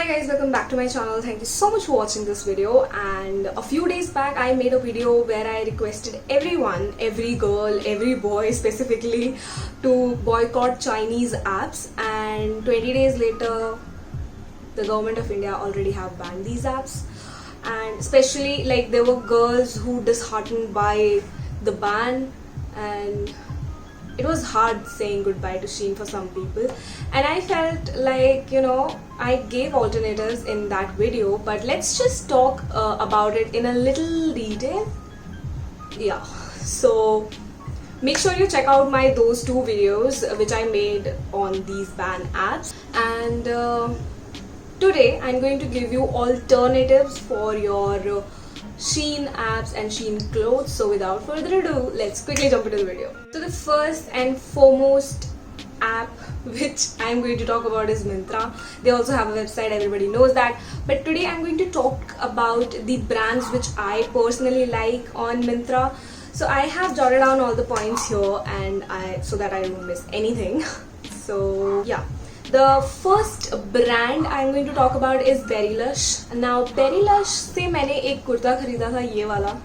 Hi guys, welcome back to my channel. Thank you so much for watching this video. And a few days back I made a video where I requested everyone, every girl, every boy specifically, to boycott Chinese apps, and 20 days later the government of India already have banned these apps. And especially like there were girls who disheartened by the ban, and it was hard saying goodbye to Shein for some people. And I felt like, I gave alternatives in that video, but let's just talk about it in a little detail. Yeah, so make sure you check out those two videos which I made on these banned apps. And today I'm going to give you alternatives for your Shein apps and Shein clothes. So without further ado, let's quickly jump into the video. So the first and foremost app which I'm going to talk about is Myntra. They also have a website, everybody knows that. But today I'm going to talk about the brands which I personally like on Myntra. So I have jotted down all the points here and so that I don't miss anything. So yeah. The first brand I'm going to talk about is Berrylush. Now Berrylush से मैंने एक कुर्ता खरीदा था ये वाला,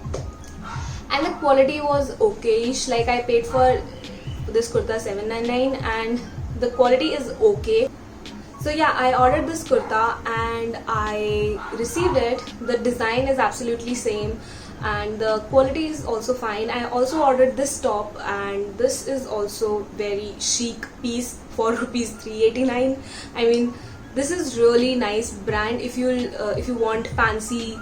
and the quality was okayish. Like I paid for this kurta $7.99 and the quality is okay. So yeah, I ordered this kurta and I received it. The design is absolutely same and the quality is also fine. I also ordered this top and this is also very chic piece for rupees 389. I mean, this is really nice brand. If you want fancy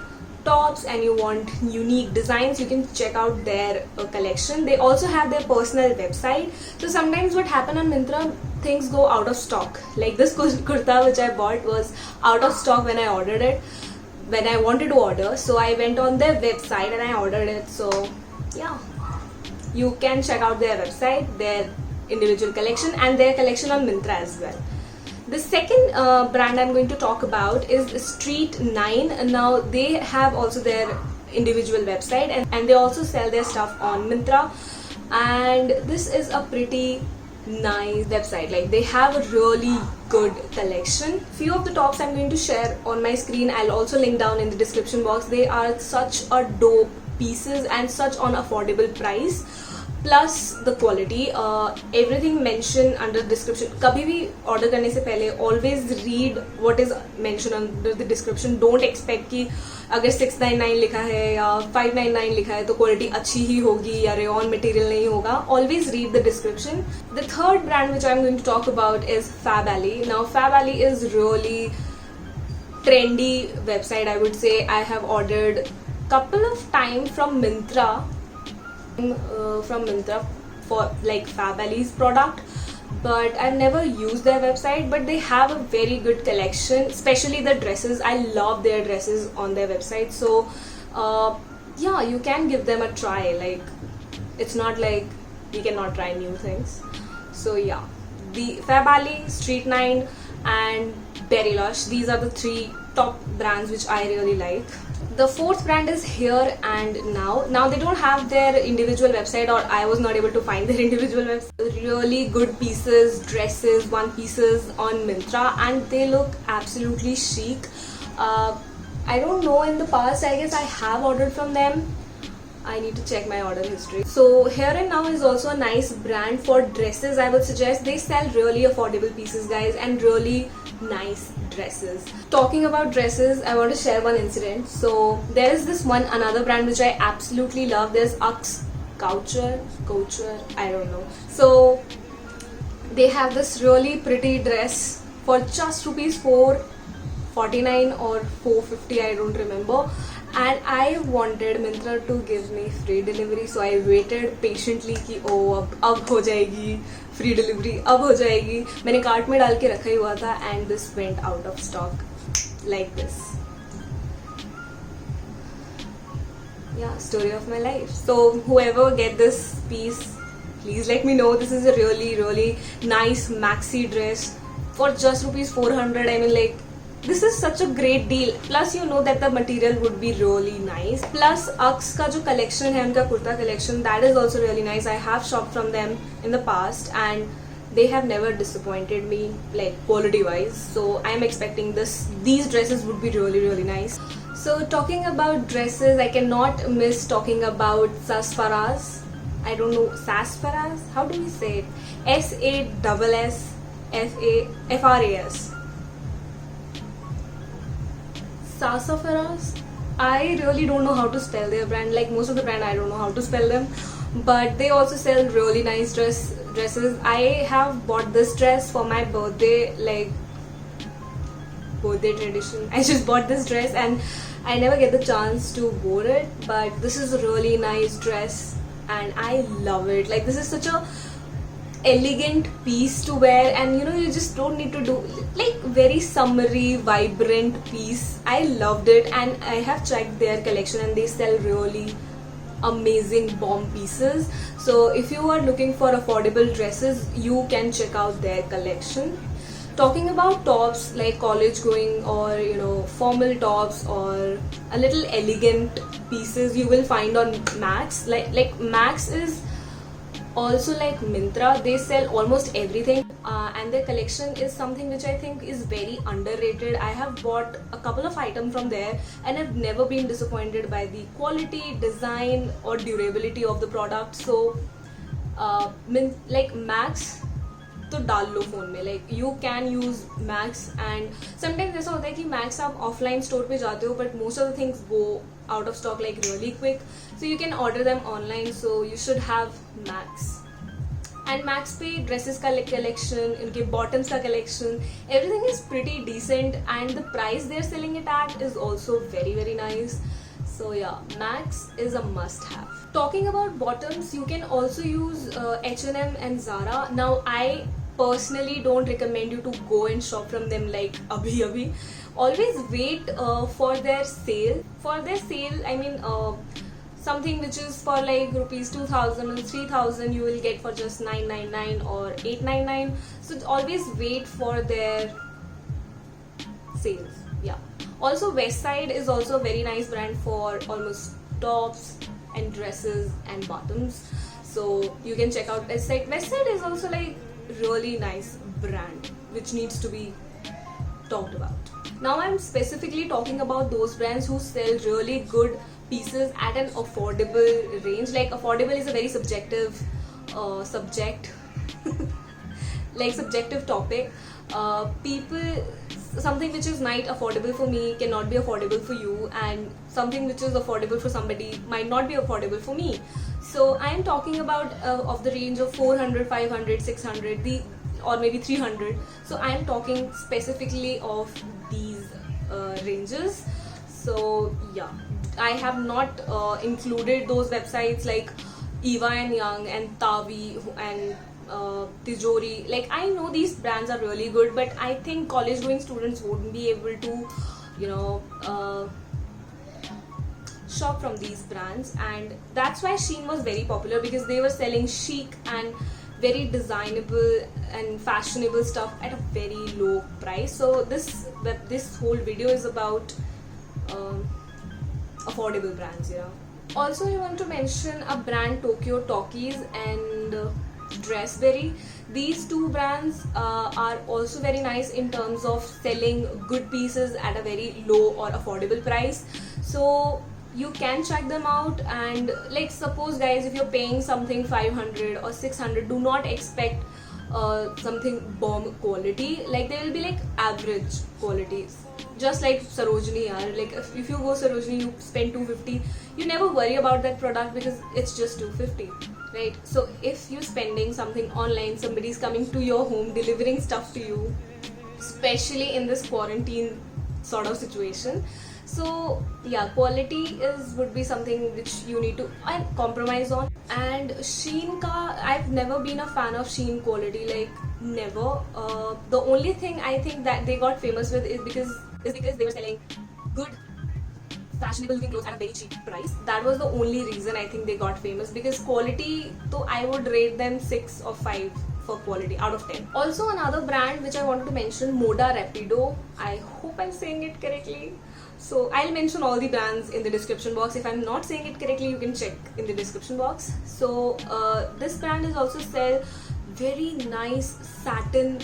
tops and you want unique designs, you can check out their collection. They also have their personal website. So sometimes what happen on Myntra, things go out of stock. Like this kurta which I bought was out of stock when I ordered it, when I wanted to order. So I went on their website and I ordered it. So yeah, you can check out their website, their individual collection and their collection on Myntra as well. The second brand I'm going to talk about is Street 9. Now they have also their individual website and they also sell their stuff on Myntra, and this is a pretty nice website. Like they have a really good collection. Few of the tops I'm going to share on my screen, I'll also link down in the description box. They are such a dope pieces and such on affordable price, plus the quality. Everything mentioned under description. कभी भी order करने से पहले always read what is mentioned under the description. Don't expect कि अगर 699 लिखा है या 599 लिखा है तो quality अच्छी ही होगी या rayon material नहीं होगा. Always read the description. The third brand which I'm going to talk about is Fab Alley. Now Fab Alley is really trendy website, I would say. I have ordered couple of times from Myntra for like Fab Alley's product, but I've never used their website. But they have a very good collection, especially the dresses. I love their dresses on their website. So yeah, you can give them a try. Like it's not like we cannot try new things. So yeah, the Fab Alley, Street 9 and Berrylush, these are the three top brands which I really like. The fourth brand is Here and Now. Now they don't have their individual website, or I was not able to find their individual website. Really good pieces, dresses, one pieces on Myntra, and they look absolutely chic. I don't know, in the past I guess I have ordered from them. I need to check my order history. So Here and Now is also a nice brand for dresses. I would suggest they sell really affordable pieces, guys, and really nice dresses. Talking about dresses, I want to share one incident. So there is this another brand which I absolutely love. There's Couture, I don't know. So they have this really pretty dress for just rupees 449 or 450, I don't remember. And I wanted Myntra to give me free delivery, so I waited patiently कि अब हो जाएगी free delivery, अब हो जाएगी. मैंने cart में डाल के रखा ही हुआ था and this went out of stock like this. Yeah, story of my life. So whoever get this piece, please let me know. This is a really nice maxi dress for just rupees 400. I mean, like, this is such a great deal. Plus you know that the material would be really nice. Plus Ux का जो collection है, उनका kurta collection, that is also really nice. I have shopped from them in the past and they have never disappointed me like quality wise. So I'm expecting these dresses would be really nice. So talking about dresses, I cannot miss talking about Sasfaraz. I don't know, Sasfaraz? How do we say it? Sasfaraz. Sasafaraz. I really don't know how to spell their brand. Like most of the brand, I don't know how to spell them. But they also sell really nice dresses. I have bought this dress for my birthday, like birthday tradition. I just bought this dress and I never get the chance to wear it. But this is a really nice dress and I love it. Like this is such a elegant piece to wear, and you just don't need to do like very summery vibrant piece. I loved it, and I have checked their collection and they sell really amazing bomb pieces. So if you are looking for affordable dresses, you can check out their collection. Talking about tops, like college going or formal tops or a little elegant pieces, you will find on Max. Like Max is also like Myntra. They sell almost everything, and their collection is something which I think is very underrated. I have bought a couple of items from there and I've never been disappointed by the quality, design or durability of the product. So like Max तो डाल लो phone में, like you can use Max. And sometimes ऐसा होता है कि Max आप offline store पे जाते हो but most of the things go out of stock like really quick, so you can order them online. So you should have Max. And Max पे dresses का collection, इनके bottoms का collection, everything is pretty decent and the price they're selling it at is also very nice. So yeah, Max is a must have. Talking about bottoms, you can also use H&M and Zara. Now I personally don't recommend you to go and shop from them like abhi. Always wait for their sale. For their sale, I mean something which is for like rupees 2000 or 3000 you will get for just 999 or 899. So always wait for their sales. Yeah. Also Westside is also a very nice brand for almost tops and dresses and bottoms. So you can check out Westside. Westside is also like really nice brand which needs to be talked about. Now I'm specifically talking about those brands who sell really good pieces at an affordable range. Like affordable is a very subjective subject like subjective topic. Something which is not affordable for me cannot be affordable for you, and something which is affordable for somebody might not be affordable for me. So I am talking about of the range of 400, 500, 600, or maybe 300. So I am talking specifically of these ranges. So yeah, I have not included those websites like Eva and Young and Tavi and Tijori. Like I know these brands are really good, but I think college going students wouldn't be able to shop from these brands, and that's why Shein was very popular, because they were selling chic and very designable and fashionable stuff at a very low price. So this whole video is about affordable brands. Also I want to mention a brand, Tokyo Talkies and Dressberry. These two brands are also very nice in terms of selling good pieces at a very low or affordable price. So you can check them out. And like suppose guys, if you're paying something 500 or 600, do not expect something bomb quality. Like they will be like average qualities, just like Sarojini. Like if you go Sarojini, you spend 250, you never worry about that product because it's just 250, right? So if you're spending something online, somebody's coming to your home delivering stuff to you, especially in this quarantine sort of situation. So yeah, quality would be something which you need to compromise on. And Shein ka, I've never been a fan of Shein quality, like never. The only thing I think that they got famous with is because they were selling good fashionable looking clothes at a very cheap price. That was the only reason I think they got famous, because quality, so I would rate them 6 or 5 for quality out of 10. Also another brand which I wanted to mention, Moda Rapido. I hope I'm saying it correctly. So I'll mention all the brands in the description box. If I'm not saying it correctly, you can check in the description box. So this brand is also sell very nice satin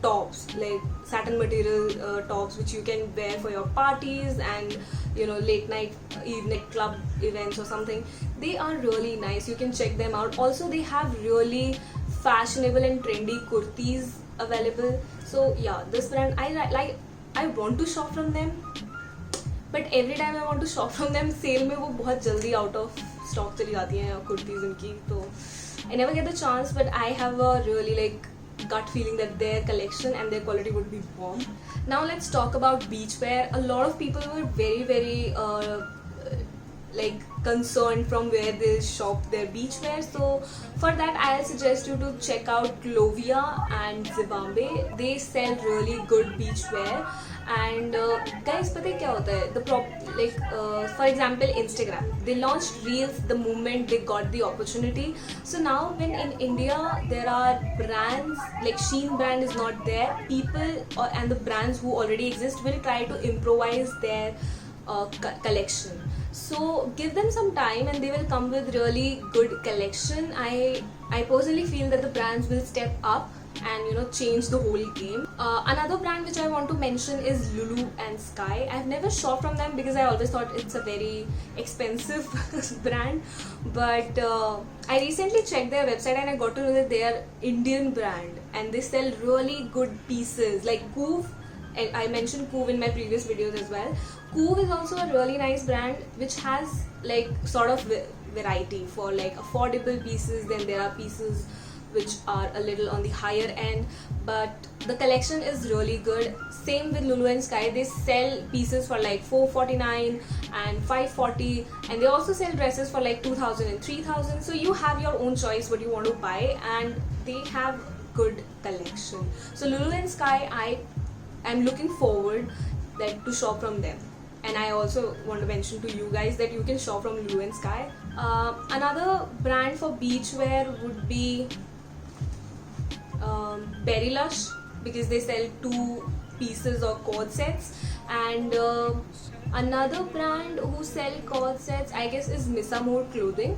tops, like satin material tops, which you can wear for your parties and late night evening club events or something. They are really nice. You can check them out. Also, they have really fashionable and trendy kurtis available. So yeah, this brand I want to shop from them, but every time I want to shop from them, sale में वो बहुत जल्दी out of stock चली जाती हैं कुर्तीज उनकी. तो I never get the chance, but I have a really gut feeling that their collection and their quality would be bomb. Now let's talk about beachwear. A lot of people were very concerned from where they shop their beachwear. So for that, I'll suggest you to check out Clovia and Zibambe. They sell really good beachwear. And guys, पता है क्या होता है? For example, Instagram. They launched Reels the moment they got the opportunity. So now when in India there are brands like Shein brand is not there, people and the brands who already exist will try to improvise their collection. So give them some time and they will come with really good collection. I personally feel that the brands will step up and change the whole game. Another brand which I want to mention is Lulu and Sky. I've never shopped from them because I always thought it's a very expensive brand, but I recently checked their website and I got to know that they are Indian brand and they sell really good pieces like Coov. And I mentioned Coov in my previous videos as well. Coov is also a really nice brand which has sort of variety for affordable pieces. Then there are pieces which are a little on the higher end, but the collection is really good. Same with Lulu and Sky. They sell pieces for $449 and $540, and they also sell dresses for $2,000 and $3,000. So you have your own choice what you want to buy, and they have good collection. So Lulu and Sky, I'm looking forward to shop from them. And I also want to mention to you guys that you can shop from Lulu and Sky. Another brand for beachwear would be Berry Lush, because they sell 2 pieces or cord sets. And another brand who sell cord sets, I guess, is Miss Amour Clothing.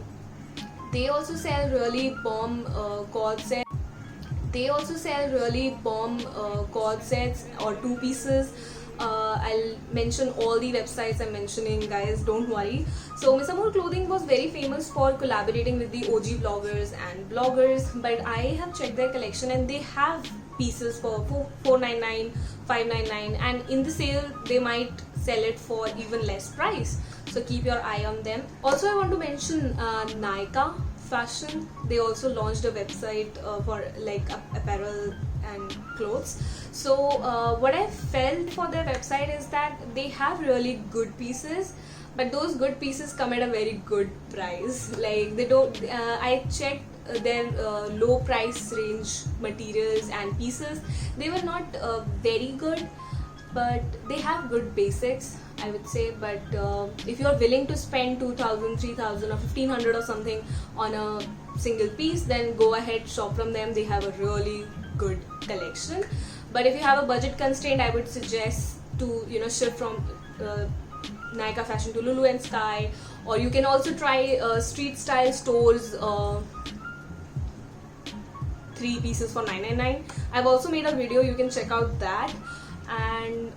They also sell really bomb cord sets. They also sell really bomb cord sets or 2 pieces. I'll mention all the websites I'm mentioning, guys, don't worry. So Miss Amour Clothing was very famous for collaborating with the OG vloggers and bloggers, but I have checked their collection and they have pieces for $499, $599, and in the sale they might sell it for even less price. So keep your eye on them. Also, I want to mention Nykaa Fashion. They also launched a website for apparel and clothes. So what I felt for their website is that they have really good pieces, but those good pieces come at a very good price. They don't. I checked their low price range materials and pieces. They were not very good, but they have good basics, I would say. But if you're willing to spend $2,000, $3,000 or $1,500 or something on a single piece, then go ahead, shop from them. They have a really good collection. But if you have a budget constraint, I would suggest to shift from Nykaa Fashion to Lulu and Sky, or you can also try street style stores. 3 pieces for $999. I've also made a video, you can check out that. And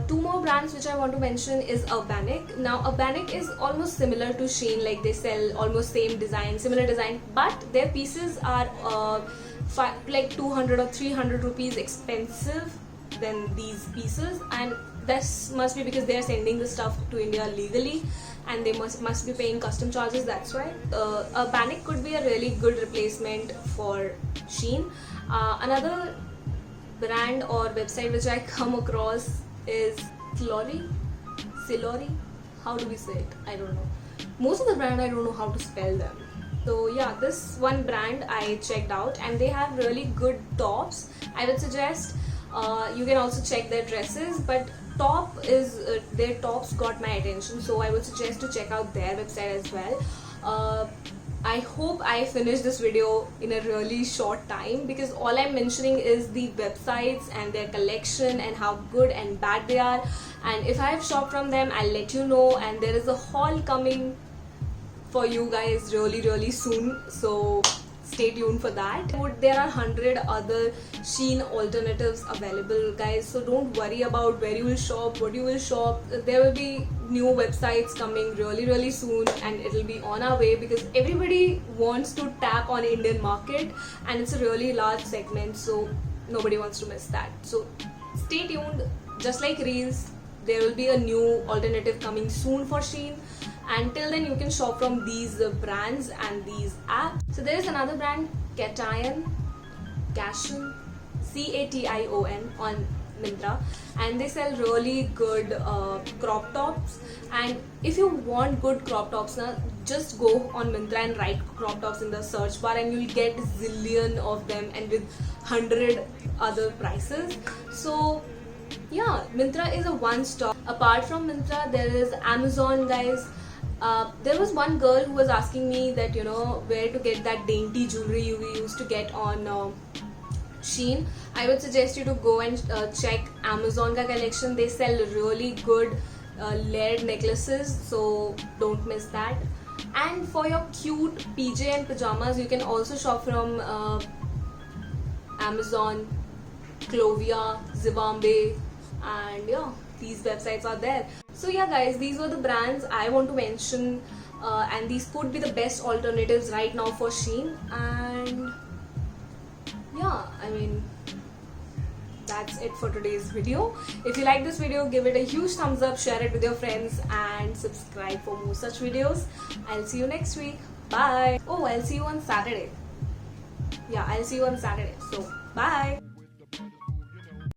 2 more brands which I want to mention is Urbanic. Now Urbanic is almost similar to Shein, they sell almost same design, similar design, but their pieces are 200 or 300 rupees expensive than these pieces, and this must be because they are sending the stuff to India legally and they must be paying custom charges. That's why Urbanic could be a really good replacement for Shein. Another brand or website which I come across is Silori. How do we say it? I don't know. Most of the brand I don't know how to spell them. So yeah, this one brand I checked out and they have really good tops. I would suggest you can also check their dresses, but their tops got my attention, so I would suggest to check out their website as well. I hope I finished this video in a really short time, because all I'm mentioning is the websites and their collection and how good and bad they are, and if I have shopped from them, I'll let you know. And there is a haul coming for you guys really soon, so stay tuned for that. There are 100 other Shein alternatives available, guys, so don't worry about where you will shop, what you will shop. There will be new websites coming really soon, and it will be on our way because everybody wants to tap on Indian market, and it's a really large segment, so nobody wants to miss that. So stay tuned. Just like Reels, there will be a new alternative coming soon for Shein. Until then, you can shop from these brands and these apps. So there is another brand, Cation, Cation on Myntra, and they sell really good crop tops. And if you want good crop tops, now just go on Myntra and write crop tops in the search bar, and you'll get zillion of them and with 100 other prices. So yeah, Myntra is a one-stop. Apart from Myntra, there is Amazon, guys. There was one girl who was asking me that, where to get that dainty jewelry you used to get on Shein. I would suggest you to go and check Amazon ka collection. They sell really good layered necklaces, so don't miss that. And for your cute PJ and pajamas, you can also shop from Amazon, Clovia, Zivambe, and yeah, these websites are there. So yeah, guys, these were the brands I want to mention, and these could be the best alternatives right now for Shein. And yeah, I mean, that's it for today's video. If you like this video, give it a huge thumbs up, share it with your friends, and subscribe for more such videos. I'll see you next week. Bye. Oh, I'll see you on Saturday. Yeah, I'll see you on Saturday. So bye.